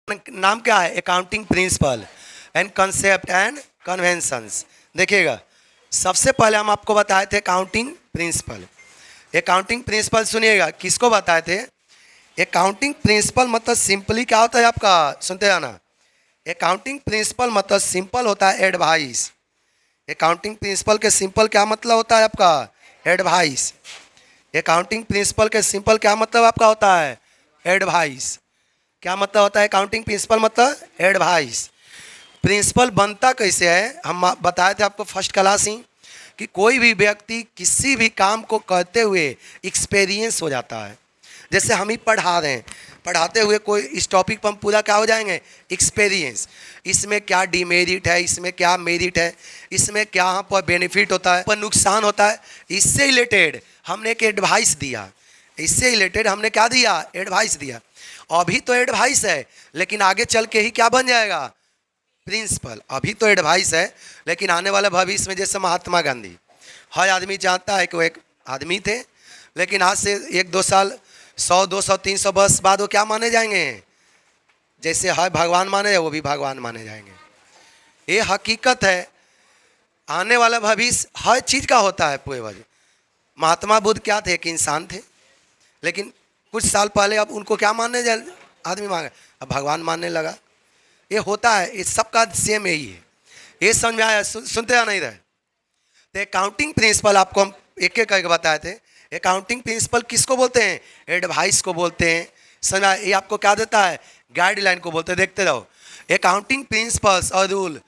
नाम क्या है? Accounting principle and concept and conventions. देखिएगा, सबसे पहले हम आपको बताए थे अकाउंटिंग प्रिंसिपल। अकाउंटिंग प्रिंसिपल सुनिएगा, किसको बताए थे? अकाउंटिंग प्रिंसिपल मतलब सिंपली क्या होता है आपका, सुनते जाना। अकाउंटिंग प्रिंसिपल मतलब सिंपल होता है एडवाइस। अकाउंटिंग प्रिंसिपल के सिंपल क्या मतलब होता है आपका? एडवाइस। अकाउंटिंग प्रिंसिपल के सिंपल क्या मतलब आपका होता है? एडवाइस। क्या मतलब होता है अकाउंटिंग प्रिंसिपल? मतलब एडवाइस। प्रिंसिपल बनता कैसे है, हम बताए थे आपको फर्स्ट क्लास ही, कि कोई भी व्यक्ति किसी भी काम को करते हुए एक्सपीरियंस हो जाता है। जैसे हम ही पढ़ा रहे हैं, पढ़ाते हुए कोई इस टॉपिक पर हम पूरा क्या हो जाएंगे? एक्सपीरियंस। इसमें क्या डिमेरिट है, इसमें क्या मेरिट है, इसमें क्या यहाँ पर बेनिफिट होता है, पर नुकसान होता है, इससे रिलेटेड हमने एक एडवाइस दिया। इससे रिलेटेड हमने क्या दिया? एडवाइस दिया। अभी तो एडवाइस है, लेकिन आगे चल के ही क्या बन जाएगा? प्रिंसिपल। अभी तो एडवाइस है, लेकिन आने वाले भविष्य में, जैसे महात्मा गांधी, हर आदमी जानता है कि वो एक आदमी थे, लेकिन आज से 1-2 साल, 100-200-300 वर्ष बाद वो क्या माने जाएंगे? जैसे हर भगवान माने जाए, वो भी भगवान माने जाएंगे। ये हकीकत है। आने वाला भविष्य हर चीज़ का होता है पूरे वजह। महात्मा बुद्ध क्या थे? एक इंसान थे, लेकिन कुछ साल पहले अब उनको क्या मानने जाए आदमी मांगे, अब भगवान मानने लगा। ये होता है, ये सबका सेम यही है। ये समझ में आया? सुनते या नहीं रहे? तो अकाउंटिंग प्रिंसिपल आपको हम एक एक करके बताए थे। अकाउंटिंग प्रिंसिपल किसको बोलते हैं? एडवाइस को बोलते हैं। समझा? ये आपको क्या देता है? गाइडलाइन को बोलते हैं। देखते रहो, अकाउंटिंग प्रिंसिपल्स और रूल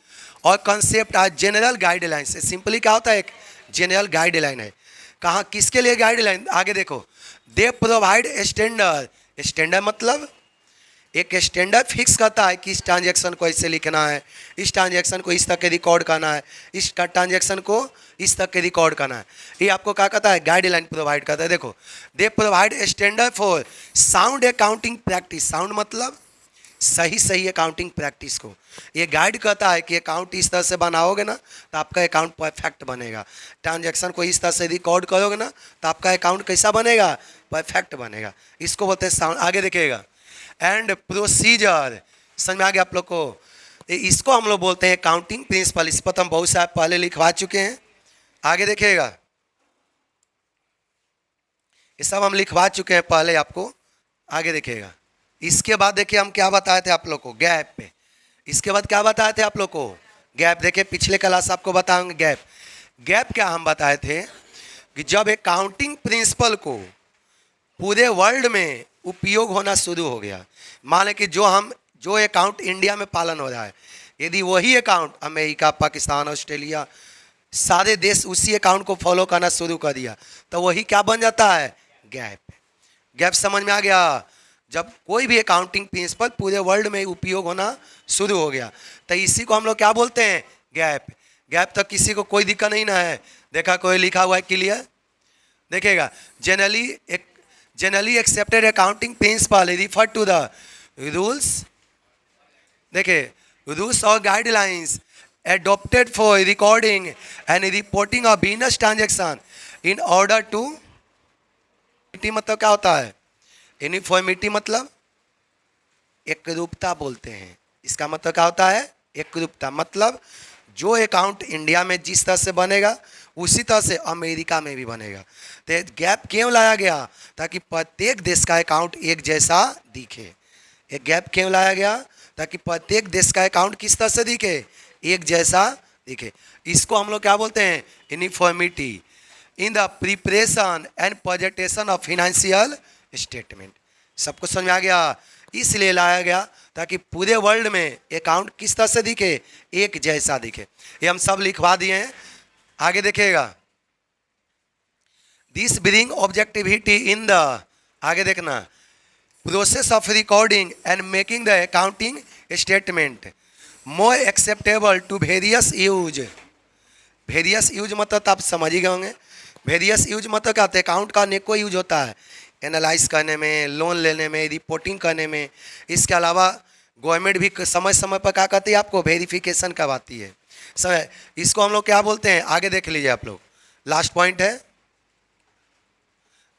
और कंसेप्ट आर जनरल गाइडलाइन। से सिंपली क्या होता है? एक जनरल गाइडलाइन है। कहाँ, किसके लिए गाइडलाइन? आगे देखो, दे प्रोवाइड स्टैंडर्ड। स्टैंडर्ड मतलब एक स्टैंडर्ड फिक्स करता है कि इस ट्रांजैक्शन को ऐसे लिखना है, इस ट्रांजैक्शन को इस तक के रिकॉर्ड करना है, इस ट्रांजैक्शन को इस तक के रिकॉर्ड करना है। ये आपको क्या कहता है? गाइडलाइन प्रोवाइड करता है। देखो, they provide standard for sound accounting practice. Sound मतलब सही सही अकाउंटिंग प्रैक्टिस को ये गाइड करता है कि अकाउंट इस तरह से बनाओगे ना तो आपका अकाउंट परफेक्ट बनेगा। ट्रांजैक्शन को इस तरह से रिकॉर्ड करोगे ना तो आपका अकाउंट कैसा बनेगा? परफेक्ट बनेगा। इसको बोलते हैं साउंड। आगे देखिएगा, एंड प्रोसीजर। समझ में आ गया आप लोग को? इसको हम लोग बोलते हैं अकाउंटिंग प्रिंसिपल। इस पर तो हम बहुत सारे पहले लिखवा चुके हैं। आगे देखिएगा, ये सब हम लिखवा चुके हैं पहले आपको। आगे देखिएगा, इसके बाद देखिए हम क्या बताए थे आप लोग को? गैप पे। इसके बाद क्या बताए थे आप लोग को? गैप। देखिए पिछले क्लास आपको बताएंगे गैप। गैप क्या हम बताए थे कि जब अकाउंटिंग प्रिंसिपल को पूरे वर्ल्ड में उपयोग होना शुरू हो गया, मान लें कि जो अकाउंट इंडिया में पालन हो रहा है, यदि वही अकाउंट अमेरिका, पाकिस्तान, ऑस्ट्रेलिया, सारे देश उसी अकाउंट को फॉलो करना शुरू कर दिया, तो वही क्या बन जाता है? गैप। गैप समझ में आ गया? जब कोई भी अकाउंटिंग प्रिंसिपल पूरे वर्ल्ड में उपयोग होना शुरू हो गया, तो इसी को हम लोग क्या बोलते हैं? गैप। गैप तक किसी को कोई दिक्कत नहीं ना है? देखा कोई लिखा हुआ है क्लियर? देखिएगा, generally accepted accounting principle refer to the rules. देखिए, रूल्स और guidelines adopted for recording and reporting of business transaction in order to मतलब क्या होता है? यूनिफॉर्मिटी मतलब एकरूपता बोलते हैं। इसका मतलब क्या होता है? एकरूपता। मतलब जो अकाउंट इंडिया में जिस तरह से बनेगा उसी तरह से अमेरिका में भी बनेगा। तो गैप क्यों लाया गया? ताकि प्रत्येक देश का अकाउंट एक जैसा दिखे। एक गैप क्यों लाया गया? ताकि प्रत्येक देश का अकाउंट किस तरह से दिखे? एक जैसा दिखे। इसको हम लोग क्या बोलते हैं? Uniformity in the preparation and presentation of financial statement. सबको समझ में आ गया? इसलिए लाया गया ताकि पूरे वर्ल्ड में अकाउंट किस तरह से दिखे? एक जैसा दिखे। ये हम सब लिखवा दिए हैं। आगे देखिएगा, this bring objectivity in the, आगे देखना, process of recording and making the accounting statement more acceptable to various use. Various use मतलब तो आप समझ ही गए होंगे। वेरियस यूज मतलब क्या होता है? अकाउंट का अनेकों यूज होता है, एनालाइज करने में, लोन लेने में, रिपोर्टिंग करने में। इसके अलावा गवर्नमेंट भी समय समय पर क्या करती है? आपको वेरिफिकेशन करवाती है। समय इसको हम लोग क्या बोलते हैं? आगे देख लीजिए आप लोग, लास्ट पॉइंट है।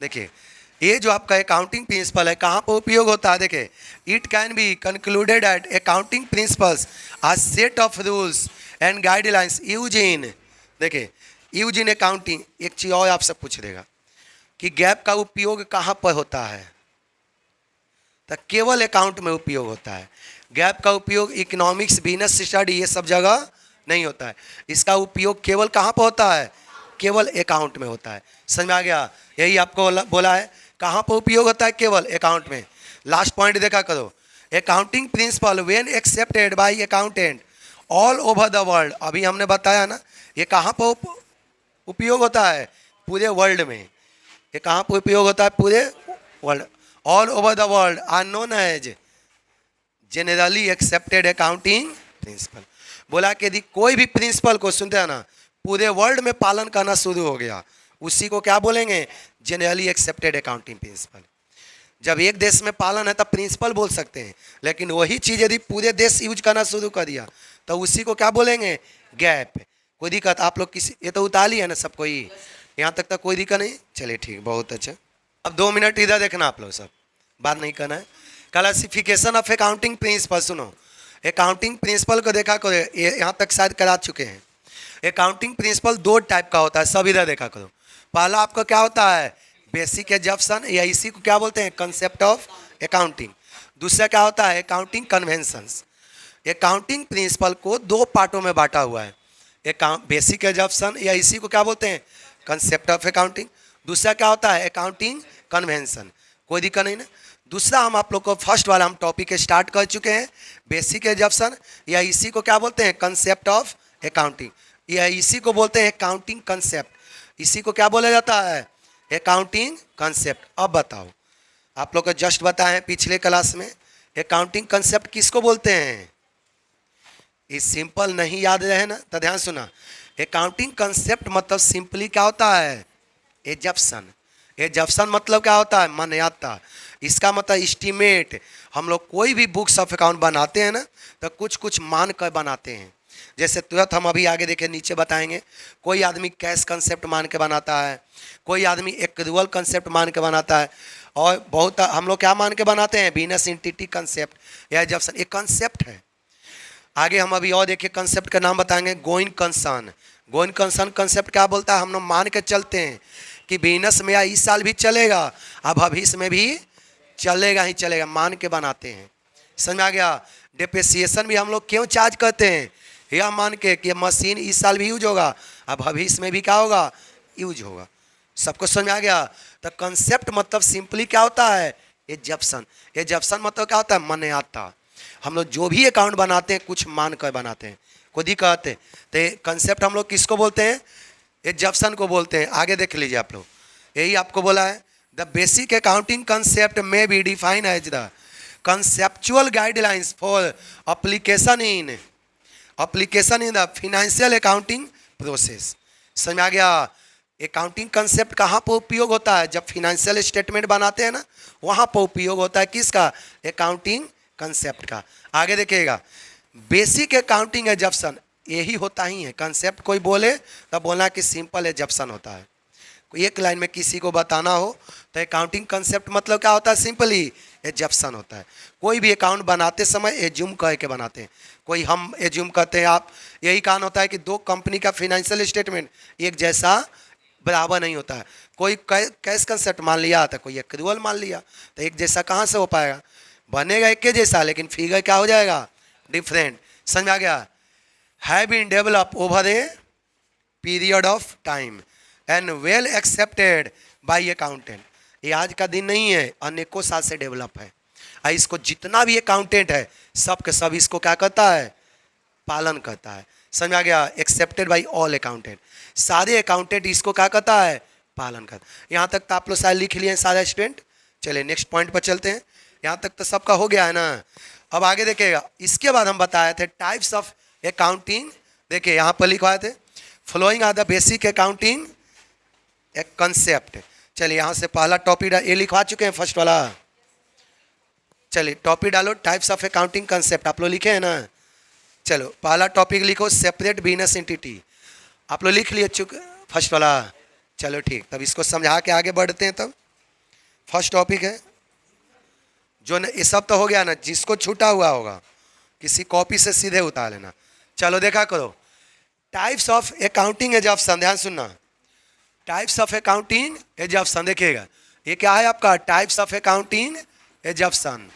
देखिए, ये जो आपका अकाउंटिंग प्रिंसिपल है कहाँ पर उपयोग होता है? देखिए, it can be concluded at accounting principles a set of rules and guidelines use in, देखिए यूज इन अकाउंटिंग। एक चीज़ और आपसे पूछ देगा कि गैप का उपयोग कहाँ पर होता है? तो केवल अकाउंट में उपयोग होता है। गैप का उपयोग इकोनॉमिक्स, बिजनेस स्टडी, ये सब जगह नहीं होता है। इसका उपयोग केवल कहाँ पर होता है? केवल अकाउंट में होता है। समझ में आ गया? यही आपको बोला है कहाँ पर उपयोग होता है? केवल अकाउंट में। लास्ट पॉइंट देखा करो, accounting principle when accepted by accountant all over the world. अभी हमने बताया ना, ये कहाँ पर उपयोग होता है? पूरे वर्ल्ड में। ये कहाँ पर उपयोग होता है? पूरे world. All over the world are known as generally accepted accounting principle. बोला कि यदि कोई भी प्रिंसिपल को सुनते हैं ना, पूरे वर्ल्ड में पालन करना शुरू हो गया, उसी को क्या बोलेंगे? Generally accepted accounting principal. जब एक देश में पालन है तब प्रिंसिपल बोल सकते हैं, लेकिन वही चीज़ यदि पूरे देश यूज करना शुरू कर दिया तो उसी को क्या बोलेंगे? गैप। कोई दिक्कत? आप लोग किसी, ये तो उतार लिया ना सबको ही, यहाँ तक तो कोई दिक्कत नहीं? चलिए ठीक, बहुत अच्छा। अब 2 मिनट इधर देखना, आप लोग सब बात नहीं करना है। क्लासिफिकेशन ऑफ अकाउंटिंग प्रिंसिपल, सुनो, अकाउंटिंग प्रिंसिपल को देखा करो, ये यहाँ तक शायद करा चुके हैं। अकाउंटिंग प्रिंसिपल 2 टाइप का होता है, सब इधर देखा करो। पहला आपका क्या होता है? बेसिक एजम्पशन, या इसी को क्या बोलते हैं? Concept of accounting. दूसरा क्या होता है? Accounting conventions. अकाउंटिंग प्रिंसिपल को 2 पार्टों में बांटा हुआ है, बेसिक एजम्पशन, या इसी को क्या बोलते हैं? Concept of accounting. दूसरा क्या होता है? Accounting convention. कोई दिक्कत नहीं ना? दूसरा हम आप लोग को फर्स्ट वाला हम टॉपिक स्टार्ट कर चुके हैं, बेसिक एजम्पशन, या इसी को क्या बोलते हैं? कंसेप्ट ऑफ अकाउंटिंग, या इसी को बोलते हैं अकाउंटिंग कंसेप्ट। इसी को क्या बोला जाता है? Accounting concept. अब बताओ, आप लोग को जस्ट बताएं पिछले क्लास में, अकाउंटिंग कंसेप्ट किसको बोलते हैं? ये सिंपल नहीं याद रहे ना तो ध्यान सुना, अकाउंटिंग कंसेप्ट मतलब सिंपली क्या होता है? एजम्पशन। एजम्पशन मतलब क्या होता है? मान्यता। इसका मतलब एस्टीमेट। हम लोग कोई भी बुक्स ऑफ अकाउंट बनाते हैं ना तो कुछ कुछ मान कर बनाते हैं। जैसे तुरंत हम अभी आगे देखें, नीचे बताएंगे, कोई आदमी कैश कंसेप्ट मान के बनाता है, कोई आदमी एक्रूअल कंसेप्ट मान के बनाता है, और बहुत हम लोग क्या मान के बनाते हैं? बिजनेस एंटिटी कंसेप्ट या एजम्पशन। एक कंसेप्ट है। आगे हम अभी और देखिए कंसेप्ट का नाम बताएंगे, going concern. Going concern concept क्या बोलता है? हम लोग मान के चलते हैं कि बिजनेस में या इस साल भी चलेगा, अब भविष्य में भी चलेगा ही चलेगा, मान के बनाते हैं। समझ में आ गया? डिप्रिसिएशन भी हम लोग क्यों चार्ज करते हैं? यह मान के कि मशीन इस साल भी यूज होगा, अब भविष्य में भी क्या होगा? यूज होगा। सबको समझ में आ गया? तो कंसेप्ट मतलब सिंपली क्या होता है? एजम्पशन। एजम्पशन मतलब क्या होता है? मान्यता। हम लोग जो भी अकाउंट बनाते हैं कुछ मान कर बनाते हैं। कोई दिक्कत है? तो कंसेप्ट हम लोग किसको बोलते हैं? एजम्पशन को बोलते हैं। आगे देख लीजिए आप लोग, यही आपको बोला है, द बेसिक अकाउंटिंग कंसेप्ट में be define as the conceptual guidelines for application in the financial accounting process. समझ में आ गया? अकाउंटिंग कंसेप्ट कहाँ पर उपयोग होता है? जब फिनेंशियल स्टेटमेंट बनाते हैं ना, वहाँ पर उपयोग होता है। किसका? अकाउंटिंग कंसेप्ट का। आगे देखिएगा, बेसिक अकाउंटिंग एजम्पशन यही होता ही है। कंसेप्ट कोई बोले तब बोलना कि सिंपल एजम्पशन होता है। कोई एक लाइन में किसी को बताना हो तो अकाउंटिंग कंसेप्ट मतलब क्या होता है? सिंपली एजम्पशन होता है। कोई भी अकाउंट बनाते समय एज्यूम कह के बनाते हैं। कोई हम एज्यूम करते हैं, आप, यही कारण होता है कि 2 कंपनी का फिनेंशियल स्टेटमेंट एक जैसा बराबर नहीं होता है। कोई कैश कंसेप्ट मान लिया था, कोई एक्रूअल मान लिया, तो एक जैसा कहाँ से हो पाएगा? बनेगा एक के जैसा, लेकिन फिगर क्या हो जाएगा? डिफरेंट। समझ में आ गया? Have been develop over a period of time and well accepted by accountant. ये आज का दिन नहीं है, अनेकों साल से डेवलप है। और इसको जितना भी अकाउंटेंट है सब के सब इसको क्या करता है? पालन करता है। समझ में आ गया? Accepted by all accountant. सारे अकाउंटेंट इसको क्या करता है? पालन करता है। यहाँ तक तो आप लोग शायद लिख लिए हैं सारे स्टूडेंट। चलिए नेक्स्ट पॉइंट पर चलते हैं। यहाँ तक तो सबका हो गया है ना? अब आगे देखिएगा, इसके बाद हम बताए थे टाइप्स ऑफ अकाउंटिंग। देखिए यहाँ पर लिखवाए थे, following are the basic accounting concept. चलिए यहाँ से पहला टॉपिक ये लिखवा चुके हैं, फर्स्ट वाला। चलिए टॉपिक डालो, टाइप्स ऑफ अकाउंटिंग कंसेप्ट। आप लोग लिखे हैं ना? चलो पहला टॉपिक लिखो, सेपरेट बिजनेस एंटिटी। आप लोग लिख लिए चुके फर्स्ट वाला? चलो ठीक, तब इसको समझा के आगे बढ़ते हैं। तब फर्स्ट टॉपिक है जो न, ये सब तो हो गया ना, जिसको छूटा हुआ होगा किसी कॉपी से सीधे उतार लेना। चलो देखा करो, टाइप्स ऑफ अकाउंटिंग एजम्पशन, ध्यान सुनना, टाइप्स ऑफ अकाउंटिंग एजम्पशन। देखिएगा ये क्या है आपका, टाइप्स ऑफ अकाउंटिंग एजम्पशन।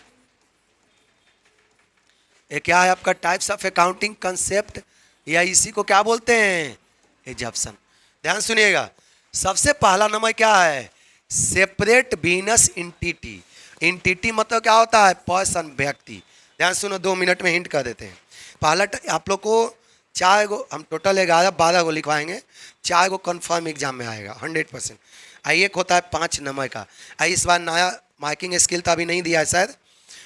ये क्या है आपका, टाइप्स ऑफ अकाउंटिंग कंसेप्ट, या इसी को क्या बोलते हैं, एजम्पशन। ध्यान सुनिएगा, सबसे पहला नंबर क्या है, सेपरेट बिजनेस इंटिटी। इंटिटी मतलब क्या होता है, पर्सन, व्यक्ति। ध्यान सुनो, 2 मिनट में हिंट कर देते हैं। पहला आप लोग को 4 गो, हम टोटल 11-12 को लिखवाएंगे, 4 गो कन्फर्म एग्जाम में आएगा 100%। आई एक होता है 5 नंबर का। आई इस बार नया मार्किंग स्किल तो अभी नहीं दिया है, शायद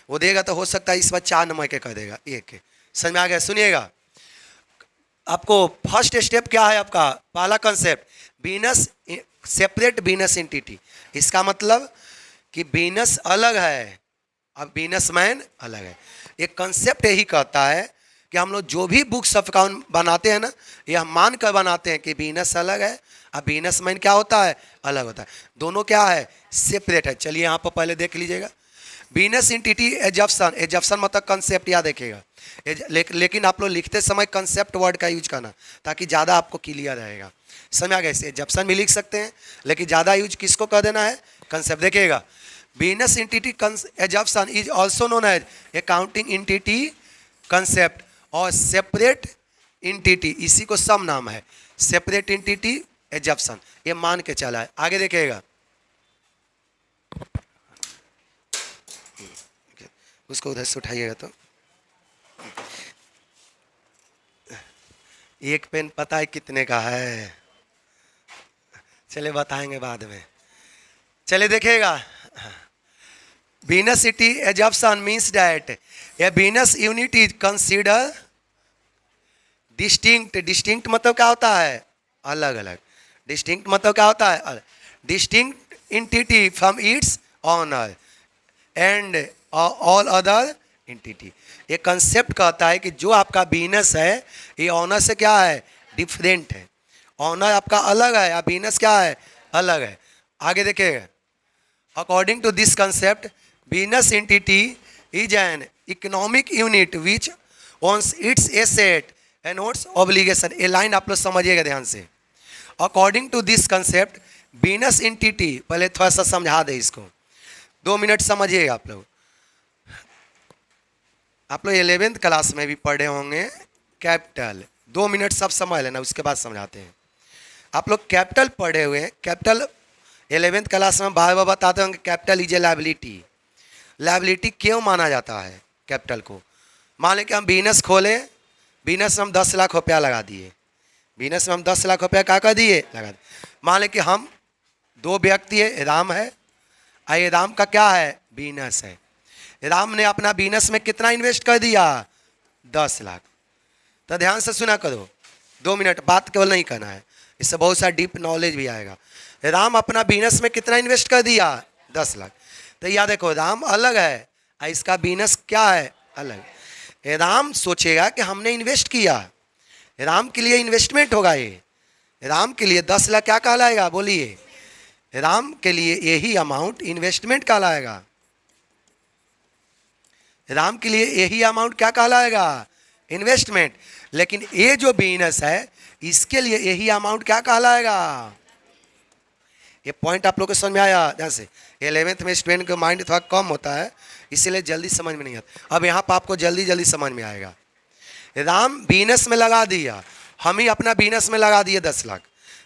वो देगा तो हो सकता है इस बार 4 नंबर के कर देगा, एक के। समझ में आ गया? सुनिएगा, आपको फर्स्ट स्टेप क्या है आपका, पहला concept business, separate business entity. इसका मतलब कि बिजनेस अलग है, अब बिजनेसमैन अलग है। ये कंसेप्ट यही कहता है कि हम लोग जो भी बुक्स ऑफ अकाउंट बनाते हैं ना, ये हम मान कर बनाते हैं कि बिजनेस अलग है और बिजनेसमैन क्या होता है, अलग होता है। दोनों क्या है, सेपरेट है। चलिए यहाँ पर पहले देख लीजिएगा, बिजनेस एंटिटी एजम्पशन। एजम्पशन मतलब कंसेप्ट, याद रखिएगा। लेकिन आप लोग लिखते समय कंसेप्ट वर्ड का यूज करना, ताकि ज़्यादा आपको क्लियर रहेगा। समझ आ गया? एजम्पशन भी लिख सकते हैं, लेकिन ज़्यादा यूज किसको कर देना है, कंसेप्ट। देखिएगा, business entity assumption is also known as accounting entity concept और सेपरेट एंटिटी, इसी को सब नाम है, सेपरेट एंटिटी एजम्पशन। ये मान के चला है। आगे देखिएगा, उसको उधर से उठाइएगा। तो एक पेन पता है कितने का है, चले बताएंगे बाद में। चले देखिएगा, business city assumption means that A business unit is consider distinct. Distinct मतलब क्या होता है, अलग अलग। डिस्टिंक्ट मतलब क्या होता है, distinct entity from its owner and all other entity. ये कंसेप्ट कहता है कि जो आपका बिजनेस है ये ऑनर से क्या है, डिफरेंट है। ऑनर आपका अलग है या बिजनेस क्या है, अलग है। आगे देखिएगा, according to this concept business entity is an economic unit which owns its asset and owns obligation. ये लाइन आप लोग समझिएगा ध्यान से। According to this concept business entity, पहले थोड़ा सा समझा दे इसको, 2 मिनट समझिएगा आप लोग। आप लोग 11th क्लास में भी पढ़े होंगे कैपिटल, 2 मिनट सब समझ लेना, उसके बाद समझाते हैं। आप लोग कैपिटल पढ़े हुए हैं, कैपिटल 11th क्लास में बार बार बताते होंगे capital is a liability. Liability क्यों माना जाता है कैपिटल को? मान लें कि हम बिजनेस खोले, बिजनेस में हम 10 लाख रुपया लगा दिए, बिजनेस में हम 10 लाख रुपया क्या कर दिए, लगा दिए। मान लें कि हम 2 व्यक्ति है, राम है, ये राम का क्या है, बिजनेस है। राम ने अपना बिजनेस में कितना इन्वेस्ट कर दिया, 10 लाख। तो ध्यान से सुना करो, 2 मिनट बात केवल नहीं करना है, इससे बहुत सारा डीप नॉलेज भी आएगा। राम अपना बिजनेस में कितना इन्वेस्ट कर दिया, 10 लाख। तो याद देखो, राम अलग है और इसका बिजनेस क्या है, अलग। राम सोचेगा कि हमने इन्वेस्ट किया, राम के लिए इन्वेस्टमेंट होगा, ये राम के लिए 10 लाख क्या कहलाएगा, बोलिए, राम के लिए यही अमाउंट इन्वेस्टमेंट कहलाएगा। राम के लिए यही अमाउंट क्या कहलाएगा, इन्वेस्टमेंट। लेकिन ये जो बिजनेस है इसके लिए यही अमाउंट क्या कहलाएगा। ये पॉइंट आप लोग को समझ में आया? जैसे 11th में स्टूडेंट का माइंड थोड़ा कम होता है, इसीलिए जल्दी समझ में नहीं आता। अब यहाँ पर आपको जल्दी जल्दी समझ में आएगा। राम बिजनेस में लगा दिया, हम ही अपना बिजनेस में लगा दिए 10 लाख,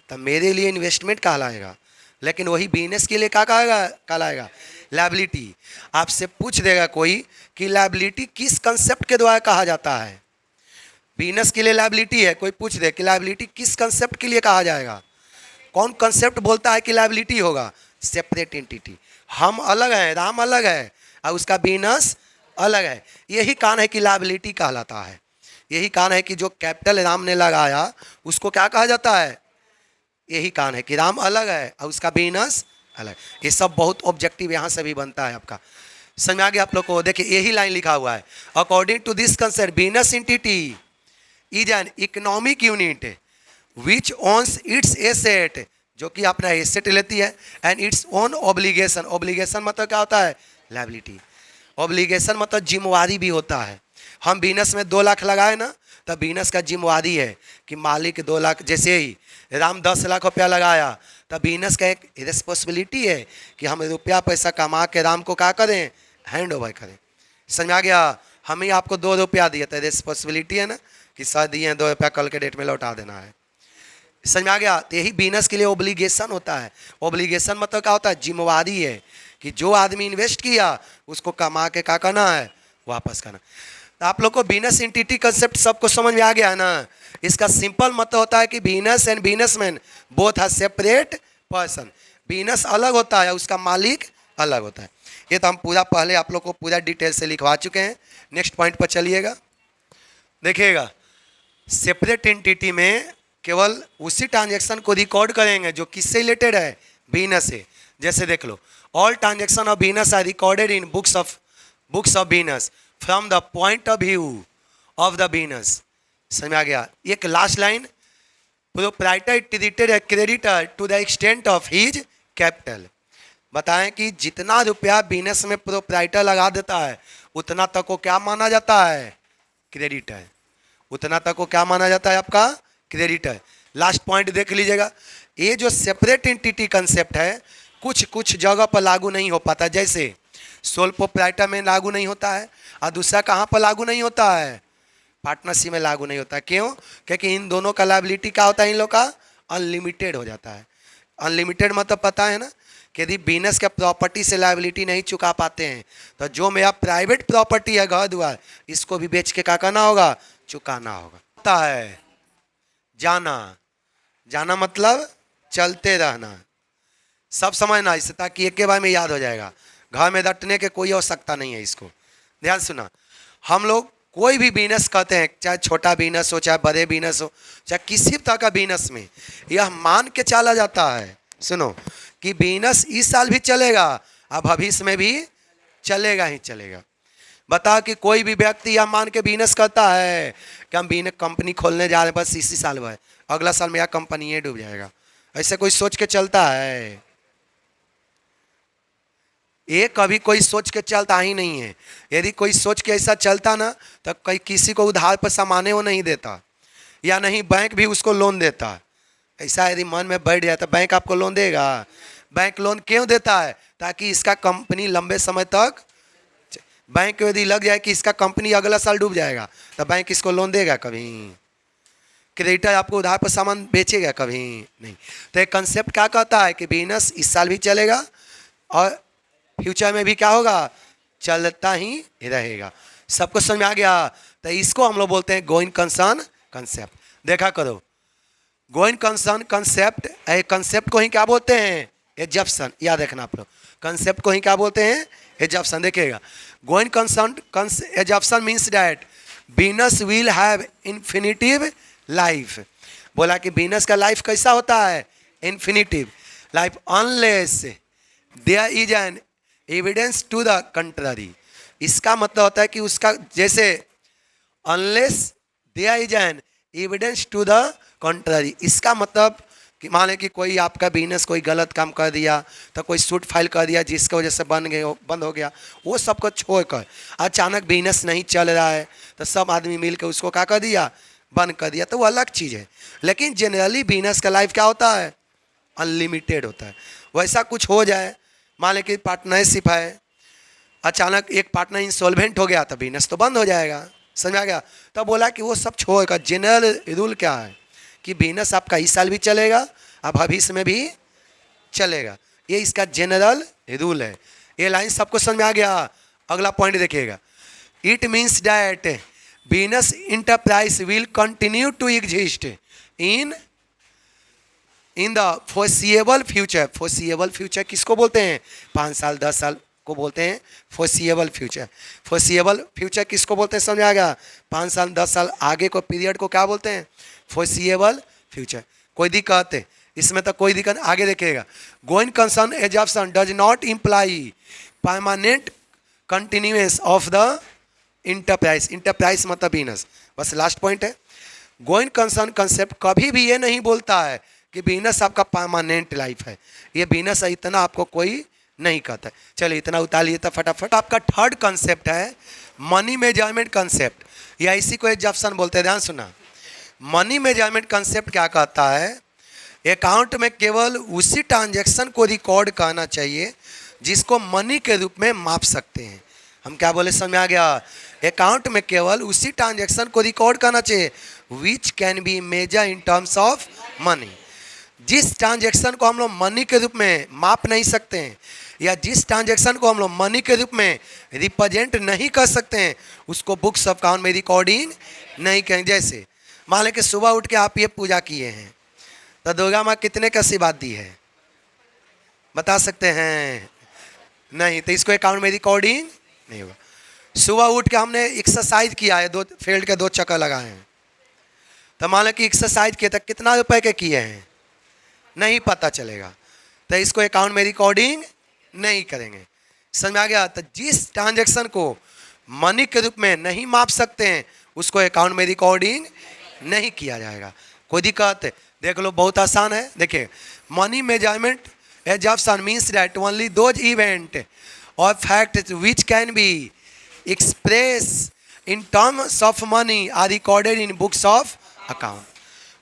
तब मेरे लिए इन्वेस्टमेंट कहलाएगा। लेकिन वही बिजनेस के लिए क्या कहलाएगा, लायबिलिटी। आपसे पूछ देगा कोई कि लायबिलिटी किस कंसेप्ट के द्वारा कहा जाता है। बिजनेस के लिए लायबिलिटी है, कोई पूछ दे कि लायबिलिटी किस कंसेप्ट के लिए कहा जाएगा, कौन कंसेप्ट बोलता है कि लायबिलिटी होगा, सेपरेट एंटिटी। हम अलग हैं, राम अलग है और उसका बिजनेस अलग है। यही कारण है कि लायबिलिटी कहलाता है। यही कारण है कि जो कैपिटल राम ने लगाया उसको क्या कहा जाता है, यही कारण है कि राम अलग है और उसका बिजनेस अलग। ये सब बहुत ऑब्जेक्टिव यहाँ से भी बनता है आपका। समझ में आ गया आप लोग को? देखिए यही लाइन लिखा हुआ है, according to this concept business entity is an economic unit which owns its asset. जो कि अपना एसेट लेती है, and its own obligation. Obligation मतलब क्या होता है? लायबिलिटी। ऑब्लिगेशन मतलब जिम्मेवारी भी होता है। हम बिजनेस में 2 लाख लगाए ना, तो बिजनेस का जिम्मेवारी है कि मालिक 2 लाख, जैसे ही राम 10 लाख रुपया लगाया, तो बिजनेस का एक रिस्पॉन्सिबिलिटी है कि हम रुपया पैसा कमा के राम को क्या करें? हैंड ओवर करें। समझ में आ गया? हम ही आपको 2 रुपया दिए, तो रिस्पॉन्सिबिलिटी है ना कि सर दिए 2 रुपया, कल के डेट में लौटा देना है। समझ में आ गया? तो यही बिजनेस के लिए ऑब्लिगेशन होता है। ऑब्लिगेशन मतलब क्या होता है? जिम्मेवारी है कि जो आदमी इन्वेस्ट किया उसको कमा के क्या करना है? वापस करना। तो आप लोग को बिजनेस एंटिटी कंसेप्ट सबको समझ में आ गया है ना? इसका सिंपल मतलब होता है कि business and businessman both are separate person. Business अलग होता है, उसका मालिक अलग होता है। ये तो हम पूरा पहले आप लोग को पूरा डिटेल से लिखवा चुके हैं। नेक्स्ट पॉइंट पर चलिएगा, देखिएगा। सेपरेट एंटिटी में केवल उसी ट्रांजैक्शन को रिकॉर्ड करेंगे जो किससे रिलेटेड है? बिजनेस से। जैसे देख लो, all transaction of business are recorded in books of business from the point of view of the business. समझ में आ गया? एक last line, proprietor treated a creditor to the extent of his capital. बताएं कि जितना रुपया बिजनेस में प्रोप्राइटर लगा देता है उतना तक को क्या माना जाता है? क्रेडिटर। उतना तक को क्या माना जाता है? आपका क्रेडिटर। लास्ट पॉइंट देख लीजिएगा। ये जो सेपरेट एंटिटी कंसेप्ट है कुछ कुछ जगह पर लागू नहीं हो पाता। जैसे सोल प्रोप्राइटर में लागू नहीं होता है, और दूसरा कहाँ पर लागू नहीं होता है? पार्टनरशिप में लागू नहीं होता। क्यों? क्योंकि इन दोनों का लायबिलिटी क्या होता है? इन लोग का अनलिमिटेड हो जाता है। अनलिमिटेड मतलब पता है ना कि यदि बिजनेस के प्रॉपर्टी से लायबिलिटी नहीं चुका पाते हैं तो जो मेरा प्राइवेट प्रॉपर्टी है, घर द्वार, इसको भी बेच के क्या करना होगा? चुकाना होगा। पता है? जाना। जाना मतलब चलते रहना। सब समझना इसे, ताकि एक के बार में याद हो जाएगा। घर में रटने के कोई आवश्यकता नहीं है। इसको ध्यान सुना। हम लोग कोई भी बिजनेस करते हैं, चाहे छोटा बिजनेस हो, चाहे बड़े बिजनेस हो, चाहे किसी तरह का बिजनेस में, यह मान के चला जाता है, सुनो, कि बिजनेस इस साल भी चलेगा और भविष्य में भी चलेगा ही चलेगा। बताओ कि कोई भी व्यक्ति यह मान के बिजनेस करता है कि हम बिजनेस कंपनी खोलने जा रहे हैं, बस इसी साल में, अगला साल मेरा कंपनी ये डूब जाएगा, ऐसे कोई सोच के चलता है? ये कभी कोई सोच के चलता ही नहीं है। यदि कोई सोच के ऐसा चलता ना तो कोई किसी को उधार पर सामाने वो नहीं देता, या नहीं बैंक भी उसको लोन देता। ऐसा यदि मन में बैठ जाए तो बैंक आपको लोन देगा? बैंक लोन क्यों देता है? ताकि इसका कंपनी लंबे समय तक, बैंक को यदि लग जाए कि इसका कंपनी अगला साल डूब जाएगा तो बैंक इसको लोन देगा? कभी। क्रेडिटर आपको उधार पर सामान बेचेगा? कभी नहीं। तो एक कंसेप्ट क्या कहता है कि बिजनेस इस साल भी चलेगा और फ्यूचर में भी क्या होगा? चलता ही रहेगा। सबको समझ में आ गया? तो इसको हम लोग बोलते हैं गोइंग कंसर्न कंसेप्ट। देखा करो, गोइंग कंसर्न कंसेप्ट, कंसेप्ट को ही क्या बोलते हैं? एजप्शन। याद रखना आप लोग, कंसेप्ट को ही क्या बोलते हैं? एजप्शन। देखिएगा, going concern assumption means that business will have infinitive life. बोला कि बिजनेस का लाइफ कैसा होता है? Infinitive life, unless there is an evidence to the contrary. इसका मतलब होता है कि उसका, जैसे unless there is an evidence to the contrary, इसका मतलब कि मान लें कि कोई आपका बिजनेस कोई गलत काम कर दिया, तो कोई सूट फाइल कर दिया जिसकी वजह से बंद हो गया, वो सबको छोड़कर अचानक बिजनेस नहीं चल रहा है तो सब आदमी मिल के उसको क्या कर दिया? बंद कर दिया, तो वो अलग चीज़ है। लेकिन जनरली बिजनेस का लाइफ क्या होता है? अनलिमिटेड होता है। वैसा कुछ हो जाए, मान लें कि पार्टनरशिप है, अचानक एक पार्टनर इंसॉल्वेंट हो गया तो बिजनेस तो बंद हो जाएगा। समझ आ गया? तब बोला कि वो सब छोड़कर जनरल रूल क्या है कि बिजनेस आपका इस साल भी चलेगा और भविष्य में भी चलेगा। ये इसका जनरल रूल है। ये लाइन सबको समझ में आ गया? अगला पॉइंट देखिएगा, it means that business enterprise will continue to exist in the foreseeable future. Foreseeable future किसको बोलते हैं? 5 साल 10 साल को बोलते हैं फोर्सिएबल फ्यूचर। फोर्सिएबल फ्यूचर किसको बोलते हैं? समझ आ गया? 5 साल 10 साल आगे को पीरियड को क्या बोलते हैं? Foreseeable future. कोई दिक्कत है इसमें? तो कोई दिक्कत। आगे देखिएगा, going concern assumption does not imply permanent continuance of the enterprise. Enterprise मतलब बिजनेस। बस लास्ट पॉइंट है, गोइंग कंसर्न कंसेप्ट कभी भी ये नहीं बोलता है कि बिजनेस आपका परमानेंट लाइफ है, ये बिजनेस है इतना आपको कोई नहीं कहता है। चलिए इतना उतारिए तो फटाफट। आपका थर्ड कंसेप्ट है मनी मेजरमेंट कंसेप्ट, या इसी को एग्जाप्शन बोलते हैं। ध्यान सुना, मनी मेजरमेंट कंसेप्ट क्या कहता है, अकाउंट में केवल उसी ट्रांजैक्शन को रिकॉर्ड करना चाहिए जिसको मनी के रूप में माप सकते हैं। हम क्या बोले, समझ आ गया? अकाउंट में केवल उसी ट्रांजैक्शन को रिकॉर्ड करना चाहिए which can be measure in terms of money. जिस ट्रांजैक्शन को हम लोग मनी के रूप में माप नहीं सकते हैं, या जिस ट्रांजैक्शन को हम लोग मनी के रूप में रिप्रेजेंट नहीं कर सकते हैं, उसको बुक्स ऑफ अकाउंट में रिकॉर्डिंग नहीं करेंगे। जैसे मान लें कि सुबह उठ के आप ये पूजा किए हैं, तो दुर्गा माँ कितने का आशीर्वाद दी है, बता सकते हैं? नहीं, तो इसको अकाउंट में रिकॉर्डिंग नहीं होगा। सुबह उठ के हमने एक्सरसाइज किया है, 2 फील्ड के 2 चक्कर लगाए हैं, तो मान लो कि एक्सरसाइज किए तो कितना रुपए के किए हैं, नहीं पता चलेगा, तो इसको अकाउंट में रिकॉर्डिंग नहीं करेंगे। समझ में आ गया? तो जिस ट्रांजैक्शन को मनी के रूप में नहीं माप सकते हैं, उसको अकाउंट में रिकॉर्डिंग नहीं किया जाएगा। कोई दिक्कत? देख लो, बहुत आसान है। देखिए, money measurement assumption means that only those event और fact which can be express in terms of money are recorded in books of account.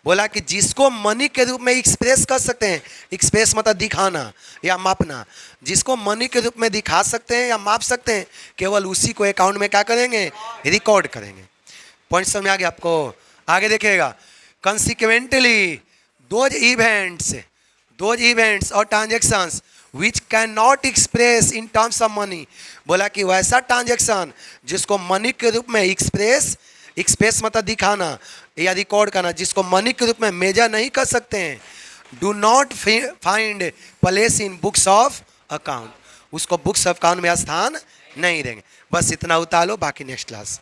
बोला कि जिसको मनी के रूप में एक्सप्रेस कर सकते हैं, एक्सप्रेस मतलब दिखाना या मापना, जिसको मनी के रूप में दिखा सकते हैं या माप सकते हैं, केवल उसी को अकाउंट में क्या करेंगे, रिकॉर्ड करेंगे। पॉइंट समझ आ गया आपको? आगे देखिएगा, कंसिक्वेंटली दोज इवेंट्स और transactions which can not express in terms of money. बोला कि वैसा ट्रांजेक्शन जिसको मनी के रूप में एक्सप्रेस मतलब दिखाना या रिकॉर्ड करना, जिसको मनी के रूप में मेजर नहीं कर सकते हैं, do not find place in books of account, उसको बुक्स ऑफ अकाउंट में स्थान नहीं देंगे। बस इतना उतार लो, बाकी नेक्स्ट क्लास।